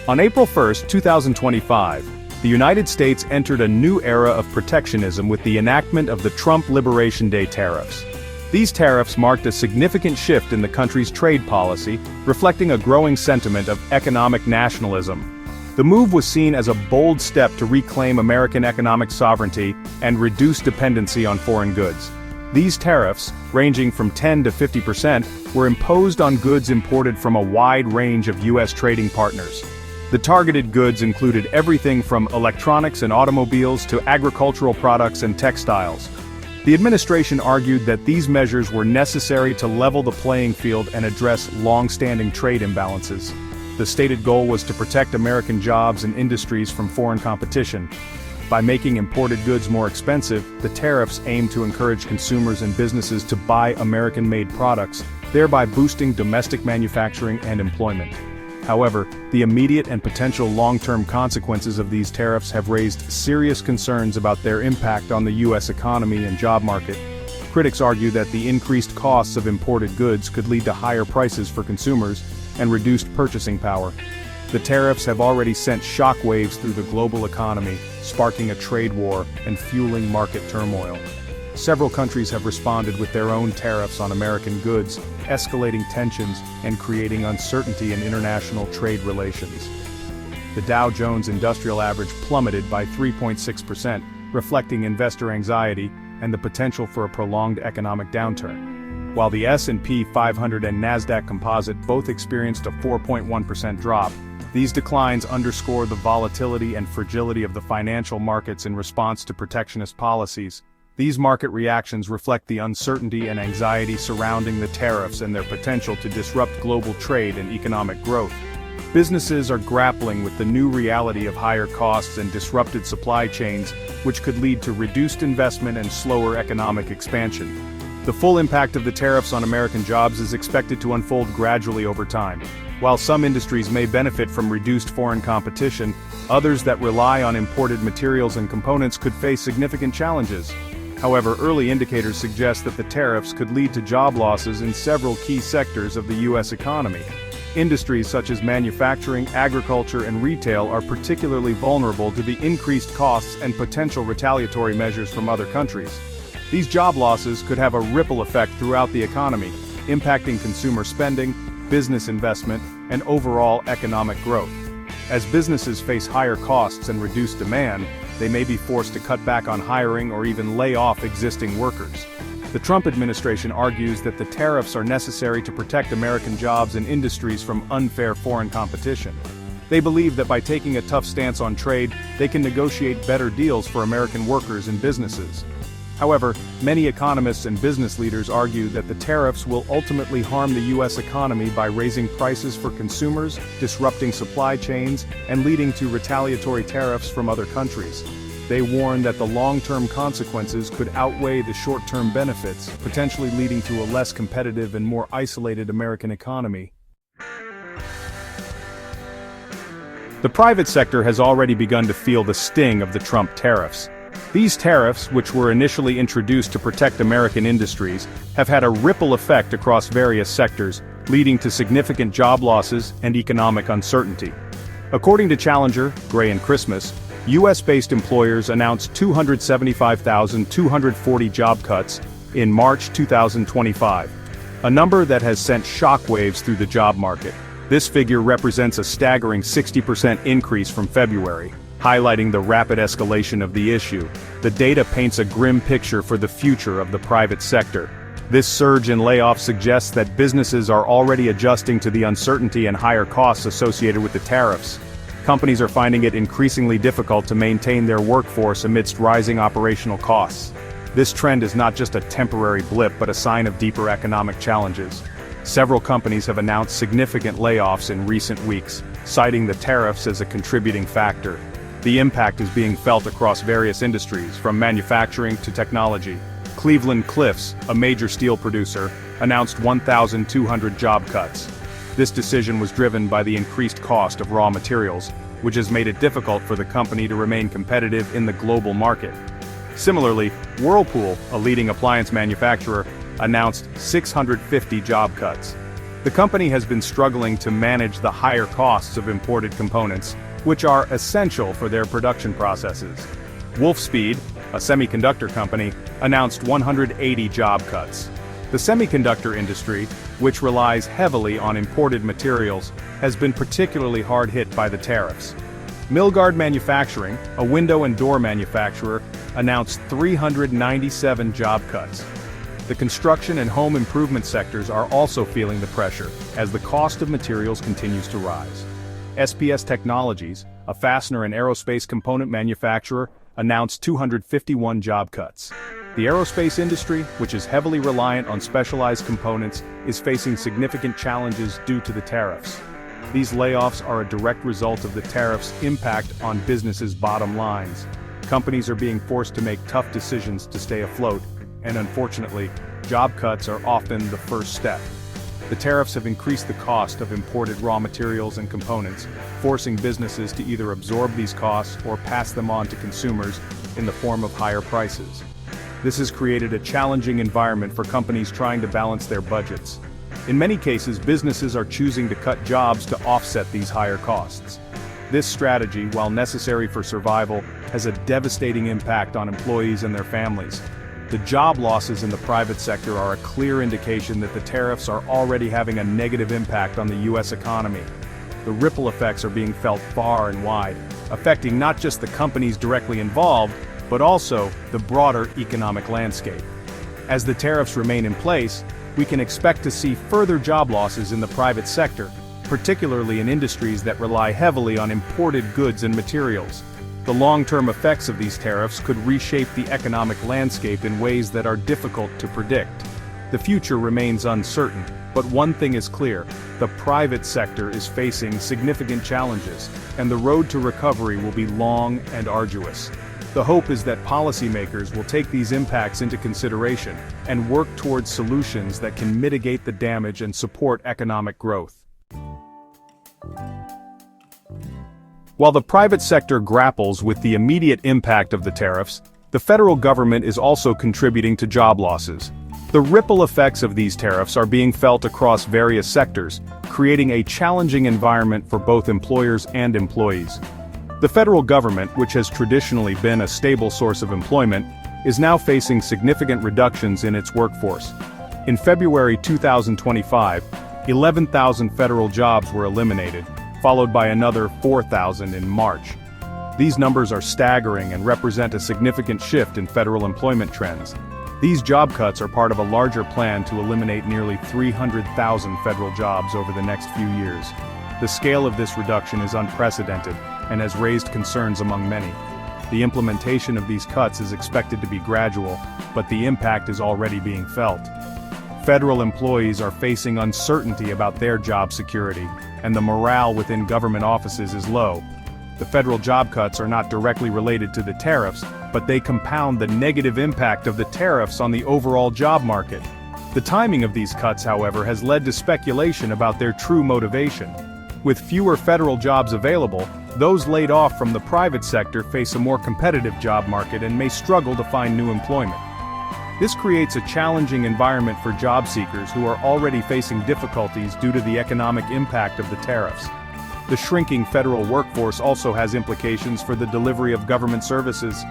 On April 1, 2025, the United States entered a new era of protectionism with the enactment of the Trump Liberation Day tariffs. These tariffs marked a significant shift in the country's trade policy, reflecting a growing sentiment of economic nationalism. The move was seen as a bold step to reclaim American economic sovereignty and reduce dependency on foreign goods. These tariffs, ranging from 10 to 50%, were imposed on goods imported from a wide range of U.S. trading partners. The targeted goods included everything from electronics and automobiles to agricultural products and textiles. The administration argued that these measures were necessary to level the playing field and address long-standing trade imbalances. The stated goal was to protect American jobs and industries from foreign competition. By making imported goods more expensive, the tariffs aimed to encourage consumers and businesses to buy American-made products, thereby boosting domestic manufacturing and employment. However, the immediate and potential long-term consequences of these tariffs have raised serious concerns about their impact on the U.S. economy and job market. Critics argue that the increased costs of imported goods could lead to higher prices for consumers and reduced purchasing power. The tariffs have already sent shockwaves through the global economy, sparking a trade war and fueling market turmoil. Several countries have responded with their own tariffs on American goods, escalating tensions and creating uncertainty in international trade relations. The Dow Jones Industrial Average plummeted by 3.6%, reflecting investor anxiety and the potential for a prolonged economic downturn. While the S&P 500 and Nasdaq Composite both experienced a 4.1% drop, these declines underscore the volatility and fragility of the financial markets in response to protectionist policies. These market reactions reflect the uncertainty and anxiety surrounding the tariffs and their potential to disrupt global trade and economic growth. Businesses are grappling with the new reality of higher costs and disrupted supply chains, which could lead to reduced investment and slower economic expansion. The full impact of the tariffs on American jobs is expected to unfold gradually over time. While some industries may benefit from reduced foreign competition, others that rely on imported materials and components could face significant challenges. However, early indicators suggest that the tariffs could lead to job losses in several key sectors of the U.S. economy. Industries such as manufacturing, agriculture, and retail are particularly vulnerable to the increased costs and potential retaliatory measures from other countries. These job losses could have a ripple effect throughout the economy, impacting consumer spending, business investment, and overall economic growth. As businesses face higher costs and reduced demand, they may be forced to cut back on hiring or even lay off existing workers. The Trump administration argues that the tariffs are necessary to protect American jobs and industries from unfair foreign competition. They believe that by taking a tough stance on trade, they can negotiate better deals for American workers and businesses. However, many economists and business leaders argue that the tariffs will ultimately harm the U.S. economy by raising prices for consumers, disrupting supply chains, and leading to retaliatory tariffs from other countries. They warn that the long-term consequences could outweigh the short-term benefits, potentially leading to a less competitive and more isolated American economy. The private sector has already begun to feel the sting of the Trump tariffs. These tariffs, which were initially introduced to protect American industries, have had a ripple effect across various sectors, leading to significant job losses and economic uncertainty. According to Challenger, Gray & Christmas, U.S.-based employers announced 275,240 job cuts in March 2025, a number that has sent shockwaves through the job market. This figure represents a staggering 60% increase from February. Highlighting the rapid escalation of the issue, the data paints a grim picture for the future of the private sector. This surge in layoffs suggests that businesses are already adjusting to the uncertainty and higher costs associated with the tariffs. Companies are finding it increasingly difficult to maintain their workforce amidst rising operational costs. This trend is not just a temporary blip but a sign of deeper economic challenges. Several companies have announced significant layoffs in recent weeks, citing the tariffs as a contributing factor. The impact is being felt across various industries, from manufacturing to technology. Cleveland-Cliffs, a major steel producer, announced 1,200 job cuts. This decision was driven by the increased cost of raw materials, which has made it difficult for the company to remain competitive in the global market. Similarly, Whirlpool, a leading appliance manufacturer, announced 650 job cuts. The company has been struggling to manage the higher costs of imported components, which are essential for their production processes. Wolfspeed, a semiconductor company, announced 180 job cuts. The semiconductor industry, which relies heavily on imported materials, has been particularly hard hit by the tariffs. Milgard Manufacturing, a window and door manufacturer, announced 397 job cuts. The construction and home improvement sectors are also feeling the pressure, as the cost of materials continues to rise. SPS Technologies, a fastener and aerospace component manufacturer, announced 251 job cuts. The aerospace industry, which is heavily reliant on specialized components, is facing significant challenges due to the tariffs. These layoffs are a direct result of the tariffs' impact on businesses' bottom lines. Companies are being forced to make tough decisions to stay afloat, and unfortunately, job cuts are often the first step. The tariffs have increased the cost of imported raw materials and components, forcing businesses to either absorb these costs or pass them on to consumers in the form of higher prices. This has created a challenging environment for companies trying to balance their budgets. In many cases, businesses are choosing to cut jobs to offset these higher costs. This strategy, while necessary for survival, has a devastating impact on employees and their families. The job losses in the private sector are a clear indication that the tariffs are already having a negative impact on the U.S. economy. The ripple effects are being felt far and wide, affecting not just the companies directly involved, but also the broader economic landscape. As the tariffs remain in place, we can expect to see further job losses in the private sector, particularly in industries that rely heavily on imported goods and materials. The long-term effects of these tariffs could reshape the economic landscape in ways that are difficult to predict. The future remains uncertain, but one thing is clear: the private sector is facing significant challenges, and the road to recovery will be long and arduous. The hope is that policymakers will take these impacts into consideration and work towards solutions that can mitigate the damage and support economic growth. While the private sector grapples with the immediate impact of the tariffs, the federal government is also contributing to job losses. The ripple effects of these tariffs are being felt across various sectors, creating a challenging environment for both employers and employees. The federal government, which has traditionally been a stable source of employment, is now facing significant reductions in its workforce. In February 2025, 11,000 federal jobs were eliminated, followed by another 4,000 in March. These numbers are staggering and represent a significant shift in federal employment trends. These job cuts are part of a larger plan to eliminate nearly 300,000 federal jobs over the next few years. The scale of this reduction is unprecedented and has raised concerns among many. The implementation of these cuts is expected to be gradual, but the impact is already being felt. Federal employees are facing uncertainty about their job security, and the morale within government offices is low. The federal job cuts are not directly related to the tariffs, but they compound the negative impact of the tariffs on the overall job market. The timing of these cuts, however, has led to speculation about their true motivation. With fewer federal jobs available, those laid off from the private sector face a more competitive job market and may struggle to find new employment. This creates a challenging environment for job seekers who are already facing difficulties due to the economic impact of the tariffs. The shrinking federal workforce also has implications for the delivery of government services.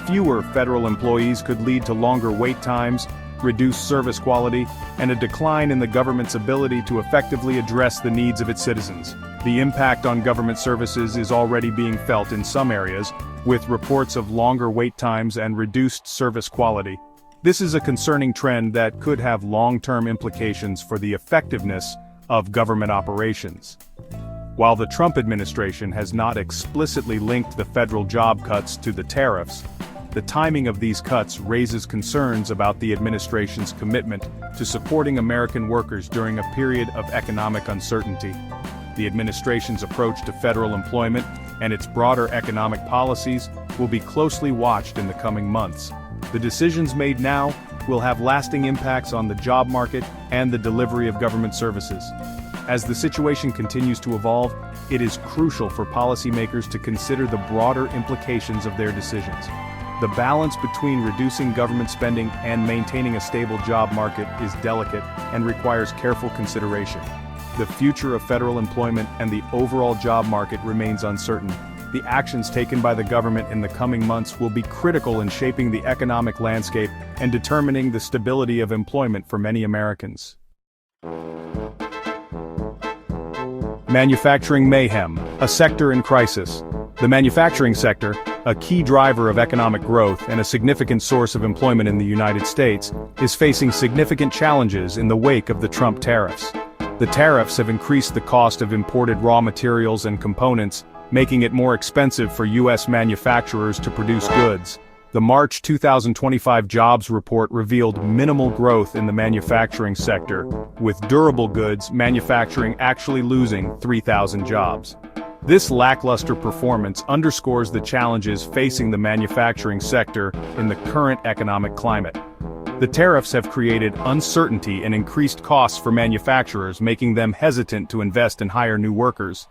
Fewer federal employees could lead to longer wait times, reduced service quality, and a decline in the government's ability to effectively address the needs of its citizens. The impact on government services is already being felt in some areas, with reports of longer wait times and reduced service quality. This is a concerning trend that could have long-term implications for the effectiveness of government operations. While the Trump administration has not explicitly linked the federal job cuts to the tariffs, the timing of these cuts raises concerns about the administration's commitment to supporting American workers during a period of economic uncertainty. The administration's approach to federal employment and its broader economic policies will be closely watched in the coming months. The decisions made now will have lasting impacts on the job market and the delivery of government services. As the situation continues to evolve, it is crucial for policymakers to consider the broader implications of their decisions. The balance between reducing government spending and maintaining a stable job market is delicate and requires careful consideration. The future of federal employment and the overall job market remains uncertain. The actions taken by the government in the coming months will be critical in shaping the economic landscape and determining the stability of employment for many Americans. Manufacturing mayhem, a sector in crisis. The manufacturing sector, a key driver of economic growth and a significant source of employment in the United States, is facing significant challenges in the wake of the Trump tariffs. The tariffs have increased the cost of imported raw materials and components, making it more expensive for U.S. manufacturers to produce goods. The March 2025 jobs report revealed minimal growth in the manufacturing sector, with durable goods manufacturing actually losing 3,000 jobs. This lackluster performance underscores the challenges facing the manufacturing sector in the current economic climate. The tariffs have created uncertainty and increased costs for manufacturers, making them hesitant to invest and hire new workers.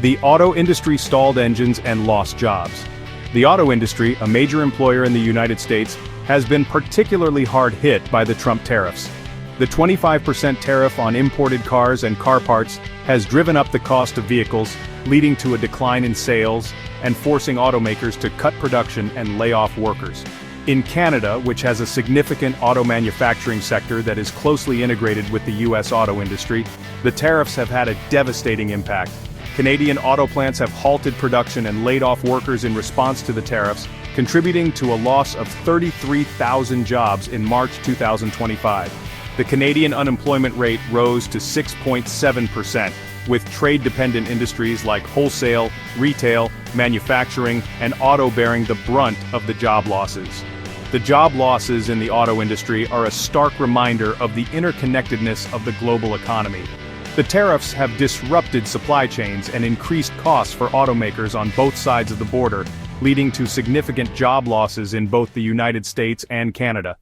The auto industry stalled engines and lost jobs. The auto industry, a major employer in the United States, has been particularly hard hit by the Trump tariffs. The 25% tariff on imported cars and car parts has driven up the cost of vehicles, leading to a decline in sales and forcing automakers to cut production and lay off workers. In Canada, which has a significant auto manufacturing sector that is closely integrated with the U.S. auto industry, the tariffs have had a devastating impact. Canadian auto plants have halted production and laid off workers in response to the tariffs, contributing to a loss of 33,000 jobs in March 2025. The Canadian unemployment rate rose to 6.7%, with trade-dependent industries like wholesale, retail, manufacturing, and auto bearing the brunt of the job losses. The job losses in the auto industry are a stark reminder of the interconnectedness of the global economy. The tariffs have disrupted supply chains and increased costs for automakers on both sides of the border, leading to significant job losses in both the United States and Canada.